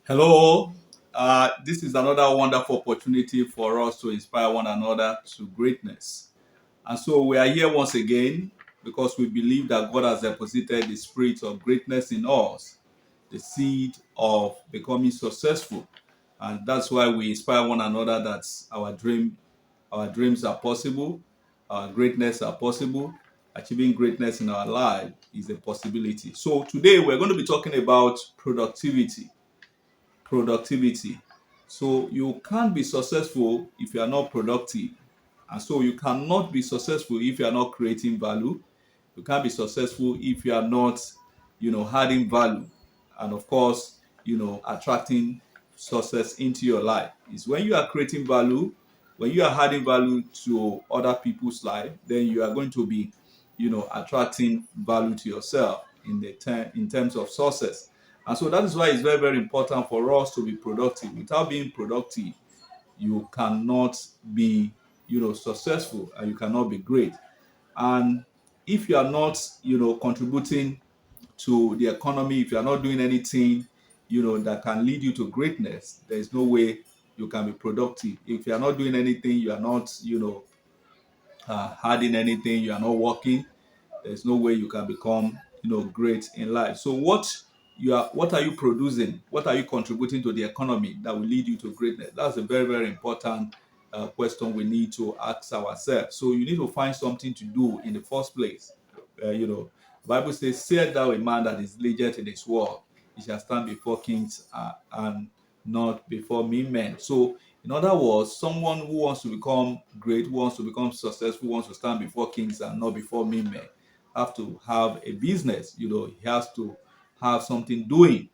Hello. This is another wonderful opportunity for us to inspire one another to greatness. And so we are here once again because we believe that God has deposited the spirit of greatness in us, the seed of becoming successful. And that's why we inspire one another that our dreams are possible, our greatness are possible, achieving greatness in our life is a possibility. So today we're going to be talking about productivity. So you can't be successful if you are not productive. And so you cannot be successful if you are not creating value. You can't be successful if you are not, adding value. And of course, attracting success into your life. It's when you are creating value, when you are adding value to other people's life, then you are going to be, attracting value to yourself in terms of success. And so that is why it's very, very important for us to be productive. Without being productive, you cannot be, successful, and you cannot be great. And if you are not, contributing to the economy, if you are not doing anything, that can lead you to greatness, there is no way you can be productive. If you are not doing anything, you are not, adding anything, you are not working, there's no way you can become great in life. So what are you producing, what are you contributing to the economy that will lead you to greatness? That's a very, very important question we need to ask ourselves. So you need to find something to do in the first place. The Bible says, "Say thou a man that is diligent in his word, he shall stand before kings and not before men." So in other words, someone who wants to become great, who wants to become successful, wants to stand before kings and not before men, have to have a business. He has to have something doing.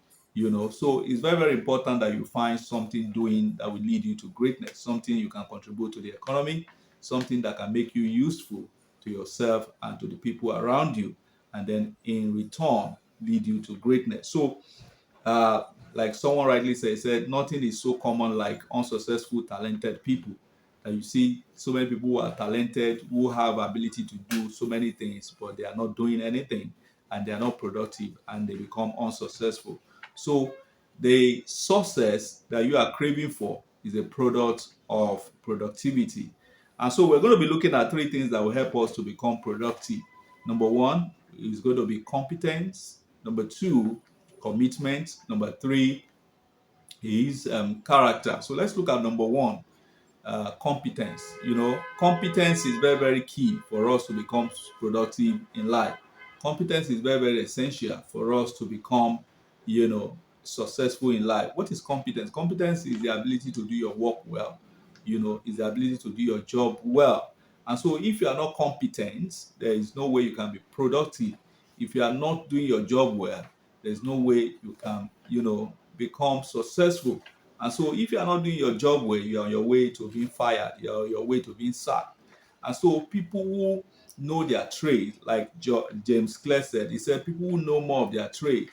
So it's very, very important that you find something doing that will lead you to greatness, something you can contribute to the economy, something that can make you useful to yourself and to the people around you, and then in return lead you to greatness. So uh, like someone rightly said, nothing is so common like unsuccessful, talented people. And you see so many people who are talented, who have ability to do so many things, but they are not doing anything, and they are not productive, and they become unsuccessful. So the success that you are craving for is a product of productivity. And so we're going to be looking at three things that will help us to become productive. Number one is going to be competence. Number two, commitment. Number three is character. So let's look at number one, competence. Competence is very, very key for us to become productive in life. Competence is very, very essential for us to become, successful in life. What is competence? Competence is the ability to do your work well, is the ability to do your job well. And so if you are not competent, there is no way you can be productive. If you are not doing your job well, there's no way you can, become successful. And so if you are not doing your job well, you're on your way to being fired, you're on your way to being sacked. And so people who know their trade, like James Clear said, he said people who know more of their trade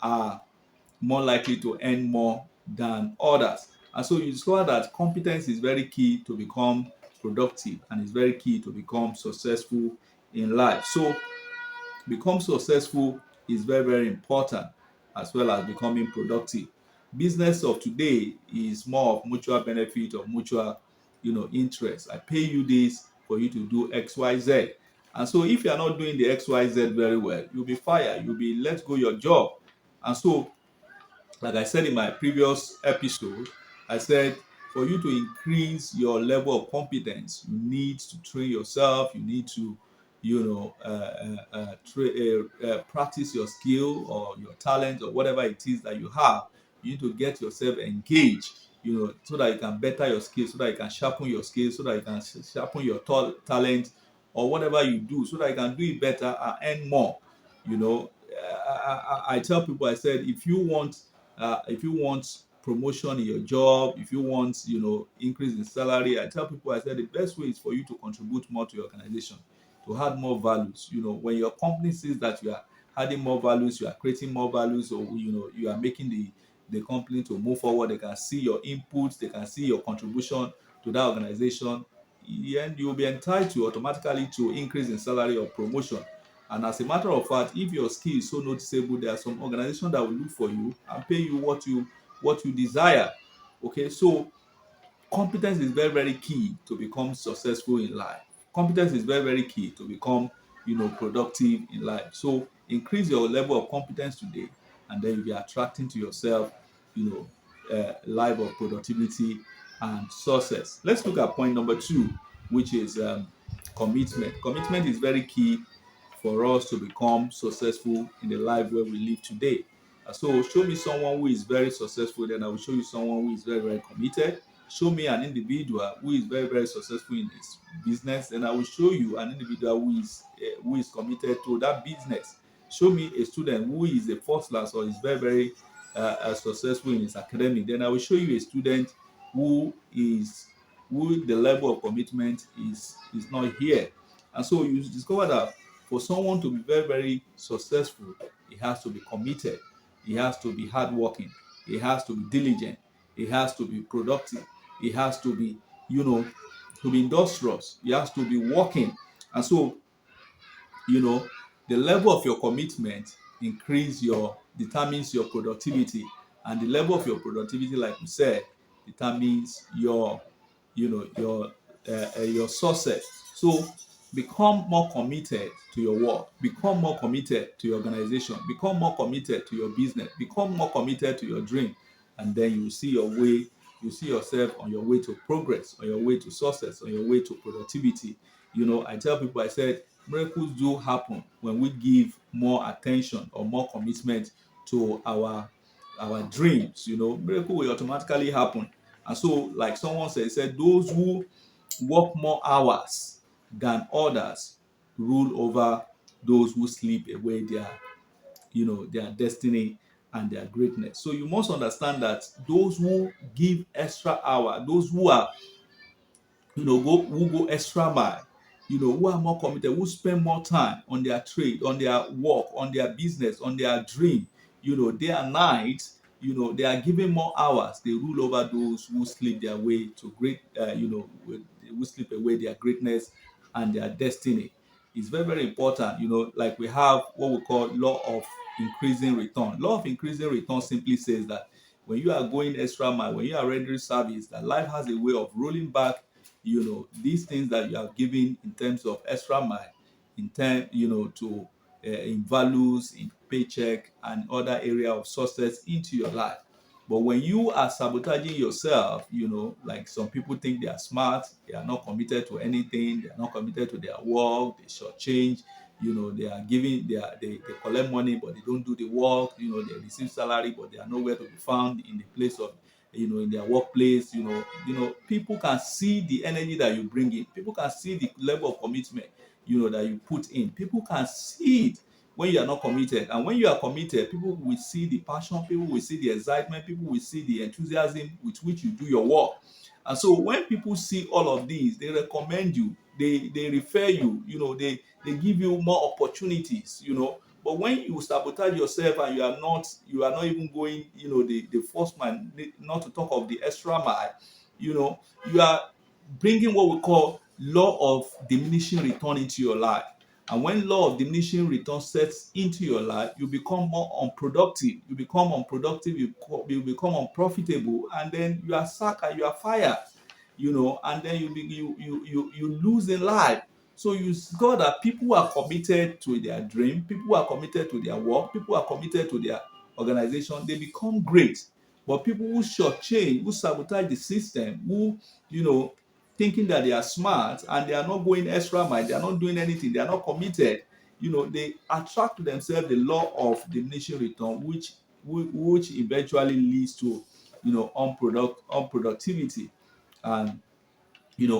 are more likely to earn more than others. And so you discover that competence is very key to become productive, and it's very key to become successful in life. So become successful is very, very important, as well as becoming productive. Business of today is more of mutual benefit, of mutual interest. I pay you this for you to do XYZ. And so if you are not doing the XYZ very well, you'll be fired, you'll be let go your job. And so, like I said in my previous episode, I said for you to increase your level of competence, you need to train yourself. You need to, practice your skill or your talent or whatever it is that you have. You need to get yourself engaged, so that you can better your skills, so that you can sharpen your skills, so that you can sharpen your talent or whatever you do, so that you can do it better and earn more. I tell people, I said, if you want promotion in your job, if you want increase in salary, I tell people, I said the best way is for you to contribute more to your organization, to add more values. When your company sees that you are adding more values, you are creating more values, or you are making the company to move forward, they can see your inputs, they can see your contribution to that organization, and you'll be entitled automatically to increase in salary or promotion. And as a matter of fact, if your skill is so noticeable, there are some organizations that will look for you and pay you what you what you desire. Okay, so competence is very, very key to become successful in life. Competence is very, very key to become, productive in life. So increase your level of competence today, and then you'll be attracting to yourself, life of productivity and success. Let's look at point number two, which is commitment. Commitment is very key for us to become successful in the life where we live today. So show me someone who is very successful, then I will show you someone who is very, very committed. Show me an individual who is very, very successful in his business, then I will show you an individual who is committed to that business. Show me a student who is a first class or is very, very successful in his academic, then I will show you a student who is who the level of commitment is not here. And so you discover that for someone to be very, very successful, he has to be committed, he has to be hardworking, he has to be diligent, he has to be productive, he has to be, to be industrious, he has to be working. And so, the level of your commitment determines your productivity, and the level of your productivity, like we said, determines your success. So become more committed to your work, become more committed to your organization, become more committed to your business, become more committed to your dream, and then you see yourself on your way to progress, on your way to success, on your way to productivity. I tell people, I said miracles do happen when we give more attention or more commitment to our dreams. Miracle will automatically happen. And so, like someone said, those who work more hours than others rule over those who sleep away their destiny and their greatness. So you must understand that those who give extra hour, those who are who go extra mile, who are more committed, who spend more time on their trade, on their work, on their business, on their dream, day and night, they are giving more hours. They rule over those who sleep their way to who sleep away their greatness and their destiny. It's very, very important. Like we have what we call law of increasing return. Law of increasing return simply says that when you are going extra mile, when you are rendering service, that life has a way of rolling back these things that you are giving in terms of extra mile, in term to in values, in paycheck and other area of success into your life. But when you are sabotaging yourself, like some people think they are smart, they are not committed to anything, they are not committed to their work, they shortchange, they are giving, they collect money but they don't do the work, they receive salary but they are nowhere to be found in the place of, in their workplace. People can see the energy that you bring in, people can see the level of commitment that you put in, people can see it when you are not committed. And when you are committed, people will see the passion, people will see the excitement, people will see the enthusiasm with which you do your work. And so when people see all of these, they recommend you, they refer you, they give you more opportunities. But when you sabotage yourself and you are not even going, the first man, not to talk of the extra mile, you are bringing what we call law of diminishing return into your life. And when law of diminishing return sets into your life, you become more unproductive. You become unprofitable, and then you are sacked and you are fired. And then you lose in life. So you discover that people who are committed to their dream, people who are committed to their work, people who are committed to their organization, they become great. But people who shortchange, who sabotage the system, who thinking that they are smart and they are not going extra mile, they are not doing anything, they are not committed, they attract to themselves the law of diminishing return, which eventually leads to unproductivity and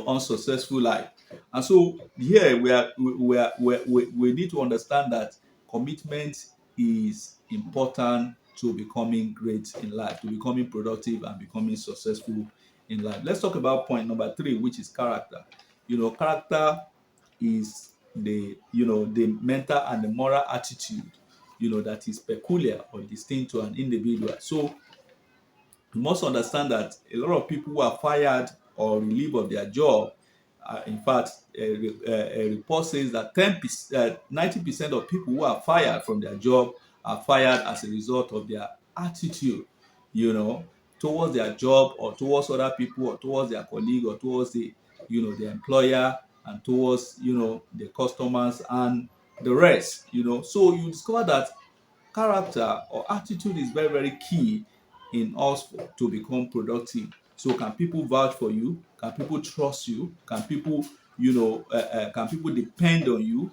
unsuccessful life. And so here we need to understand that commitment is important to becoming great in life, to becoming productive and becoming successful in life. Let's talk about point number 3, which is character. Character is the mental and the moral attitude that is peculiar or distinct to an individual. So you must understand that a lot of people who are fired or relieved of their job, in fact, a report says that 90% of people who are fired from their job are fired as a result of their attitude. you know, towards their job or towards other people or towards their colleague or towards the employer and towards the customers and the rest. So you discover that character or attitude is very, very key in us to become productive. So can people vouch for you? Can people trust you? Can people, can people depend on you?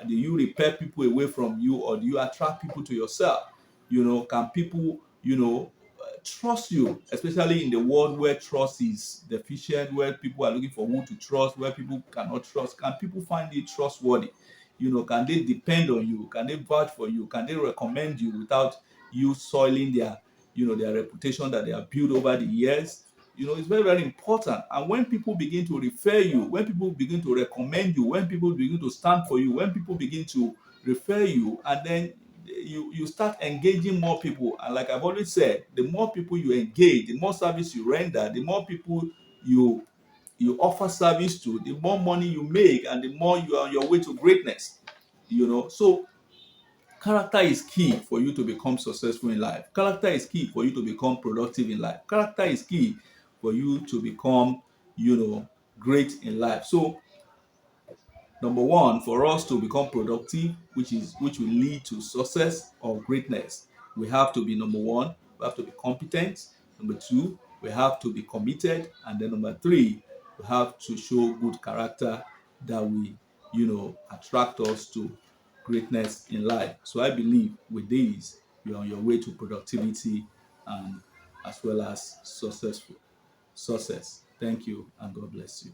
Do you repel people away from you, or do you attract people to yourself? Can people, trust you, especially in the world where trust is deficient, where people are looking for who to trust, where people cannot trust? Can people find it trustworthy? Can they depend on you? Can they vouch for you? Can they recommend you without you soiling their reputation that they have built over the years? It's very, very important. And when people begin to refer you, when people begin to recommend you, when people begin to stand for you, when people begin to refer you, and then you start engaging more people. And like I've always said, the more people you engage, the more service you render, the more people you offer service to, the more money you make, and the more you are on your way to greatness. So character is key for you to become successful in life. Character is key for you to become productive in life. Character is key for you to become, great in life. So number one, for us to become productive, which will lead to success or greatness, we have to be, number one, we have to be competent. Number two, we have to be committed. And then number three, we have to show good character that will, attract us to greatness in life. So I believe with these, you're on your way to productivity and as well as success. Thank you, and God bless you.